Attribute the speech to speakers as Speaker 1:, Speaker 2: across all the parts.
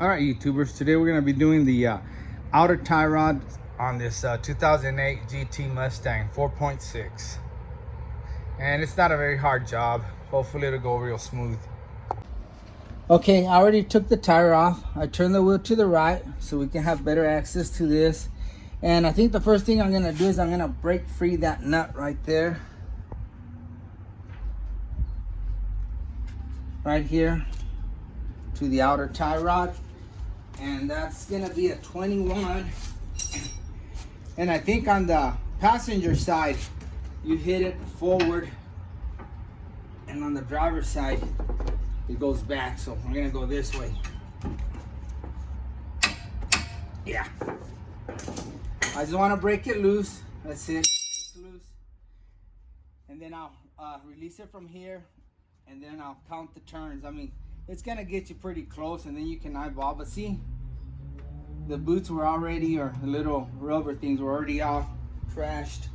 Speaker 1: All right, YouTubers, today we're going to be doing the outer tie rod on this 2008 GT Mustang 4.6. And it's not a very hard job. Hopefully it'll go real smooth. Okay, I already took the tire off. I turned the wheel to the right so we can have better access to this. And I think the first thing I'm going to do is I'm going to break free that nut right there. Right here to the outer tie rod. And that's gonna be a 21. And I think on the passenger side you hit it forward, and on the driver's side it goes back. So we're gonna go this way. Yeah, I just want to break it loose. That's it. It's loose. And then I'll release it from here, and then I'll count the turns. I mean, it's gonna get you pretty close, and then you can eyeball. But see, the boots were already, or the little rubber things were already all trashed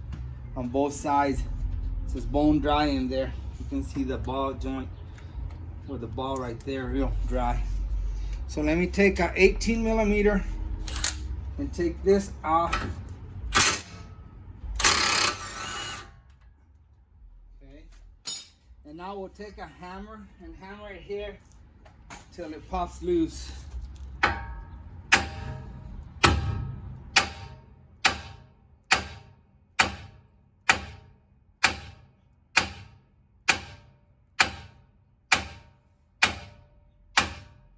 Speaker 1: on both sides. It says bone dry in there. You can see the ball joint, or the ball right there, real dry. So let me take a 18 millimeter and take this off. Okay. And now we'll take a hammer and hammer it here till it pops loose.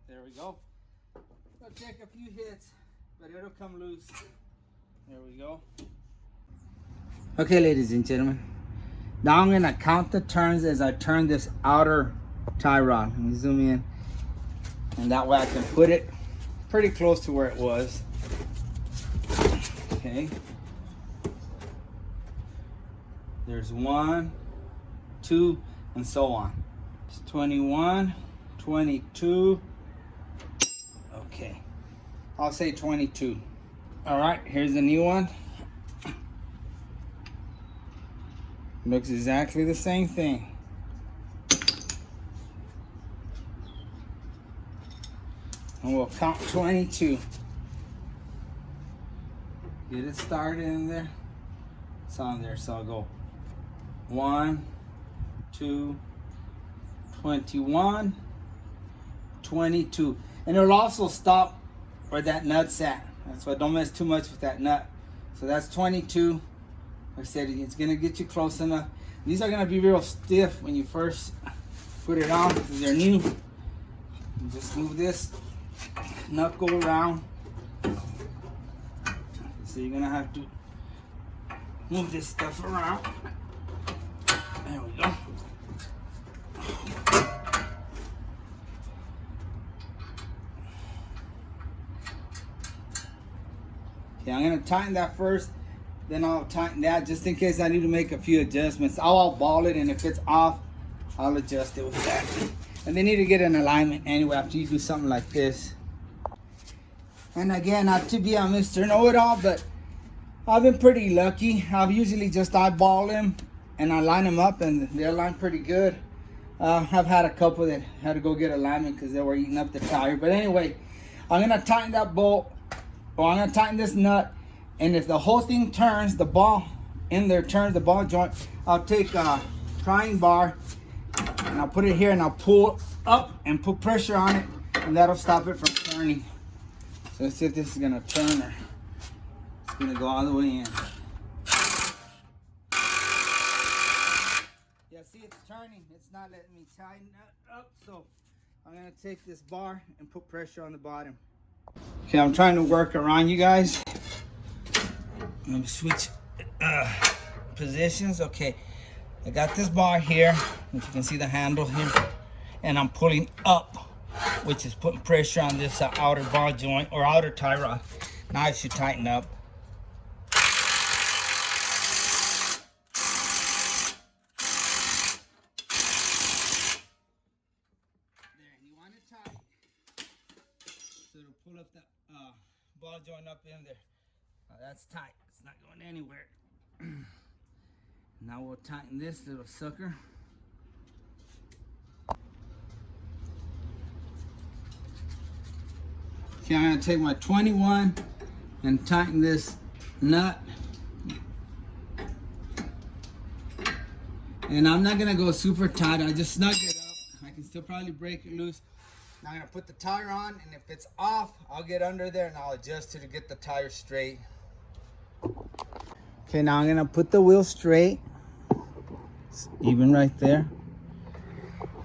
Speaker 1: There we go. It'll take a few hits, but it'll come loose. There we go. Okay, ladies and gentlemen. Now I'm gonna count the turns as I turn this outer tie rod. Let me zoom in. And that way I can put it pretty close to where it was. Okay. There's 1, 2, and so on. It's 21, 22. Okay. I'll say 22. All right, here's the new one. Looks exactly the same thing. And we'll count 22. Get it started in there. It's on there, so I'll go 1, 2, 21, 22. And it'll also stop where that nut's at. That's why don't mess too much with that nut. So that's 22. Like I said, it's gonna get you close enough. These are gonna be real stiff when you first put it on because they're new. You just move this nut, go around. So you're gonna have to move this stuff around. There we go. Okay, I'm gonna tighten that first, then I'll tighten that just in case I need to make a few adjustments. I'll ball it, and if it's off, I'll adjust it with that. And they need to get an alignment anyway after you do something like this. And again, not to be a Mr. Know-It-All, but I've been pretty lucky. I've usually just eyeball them and I line them up, and they align pretty good. I've had a couple that had to go get alignment because they were eating up the tire. But anyway, I'm gonna tighten that bolt. Well, I'm gonna tighten this nut, and if the whole thing turns, the ball in there turns, the ball joint, I'll take a prying bar and I'll put it here, and I'll pull up and put pressure on it, and that'll stop it from turning. So let's see if this is gonna turn, or it's gonna go all the way in. Yeah, see, it's turning. It's not letting me tighten it up, so I'm gonna take this bar and put pressure on the bottom. Okay, I'm trying to work around you guys. Let me switch positions. Okay, I got this bar here, if you can see the handle here, and I'm pulling up, which is putting pressure on this outer ball joint, or outer tie rod. Now it should tighten up. There, you want it tight, so it'll pull up the ball joint up in there. That's tight. It's not going anywhere. Now we'll tighten this little sucker. Okay, I'm gonna take my 21 and tighten this nut. And I'm not gonna go super tight, I just snug it up. I can still probably break it loose. Now I'm gonna put the tire on, and if it's off, I'll get under there and I'll adjust it to get the tire straight. Okay, now I'm gonna put the wheel straight. It's even right there.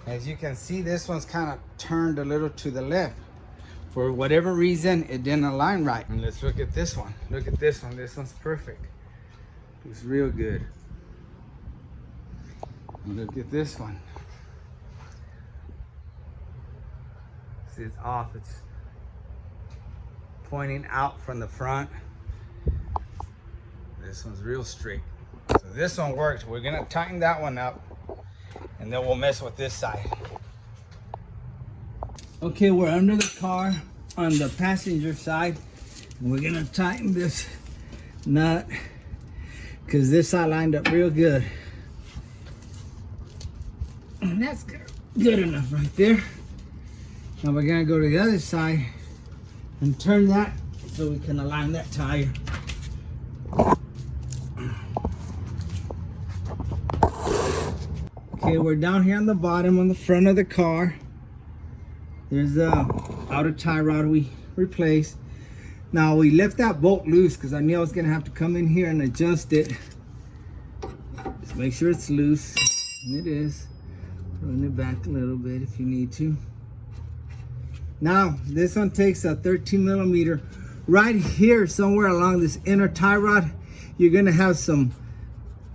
Speaker 1: As you can see, this one's kind of turned a little to the left. For whatever reason, it didn't align right. And let's look at this one. Look at this one. This one's perfect. It's real good. And look at this one. See, it's off. It's pointing out from the front. This one's real straight. So this one worked. We're gonna tighten that one up, and then we'll mess with this side. Okay, we're under the car on the passenger side, and we're gonna tighten this nut because this side lined up real good. And that's good enough right there. Now we're gonna go to the other side and turn that so we can align that tire. Okay, we're down here on the bottom on the front of the car. There's the outer tie rod we replaced. Now we left that bolt loose because I knew I was gonna have to come in here and adjust it. Just make sure it's loose, and it is. Run it back a little bit if you need to. Now this one takes a 13 millimeter. Right here, somewhere along this inner tie rod, you're gonna have some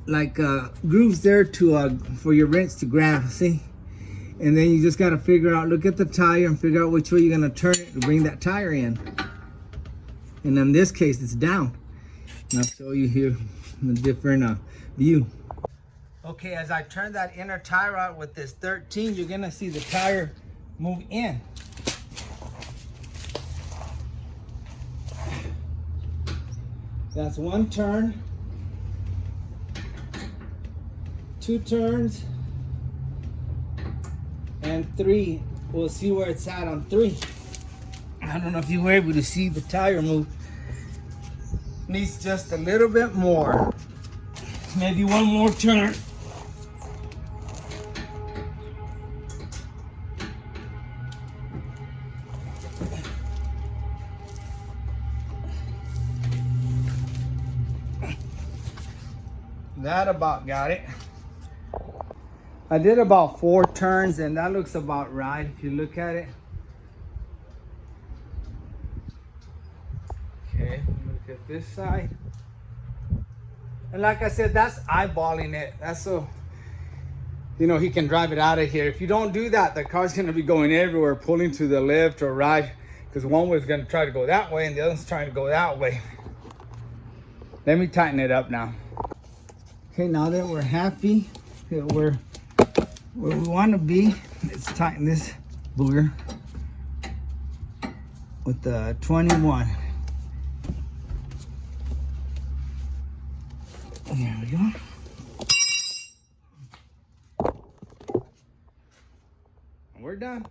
Speaker 1: like grooves there to for your wrench to grab. See? And then you just got to figure out, look at the tire and figure out which way you're going to turn it to bring that tire in. And in this case, it's down. And I'll show you here the different view. Okay, as I turn that inner tire out with this 13, you're going to see the tire move in. That's one turn, 2 turns, and 3. We'll see where it's at on 3. I don't know if you were able to see the tire move. Needs just a little bit more. Maybe one more turn. That about got it. I did about 4 turns, and that looks about right if you look at it. Okay, look at this side. And like I said, that's eyeballing it. That's so, you know, he can drive it out of here. If you don't do that, the car's gonna be going everywhere, pulling to the left or right, because one was gonna try to go that way and the other's trying to go that way. Let me tighten it up now. Okay, now that we're happy that we're where we want to be, let's tighten this booger with the 21. There we go. We're done.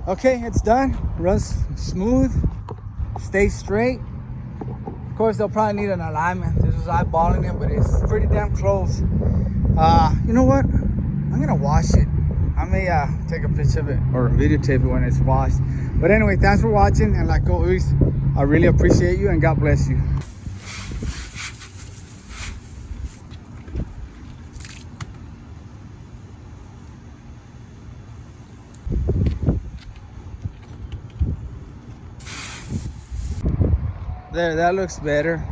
Speaker 1: Okay, it's done. Runs smooth, stays straight. Of course, they'll probably need an alignment. This is eyeballing it, but it's pretty damn close. You know what? I'm gonna wash it. I may take a picture of it or videotape it when it's washed. But anyway, thanks for watching, and like always, I really appreciate you, and God bless you. There, that looks better.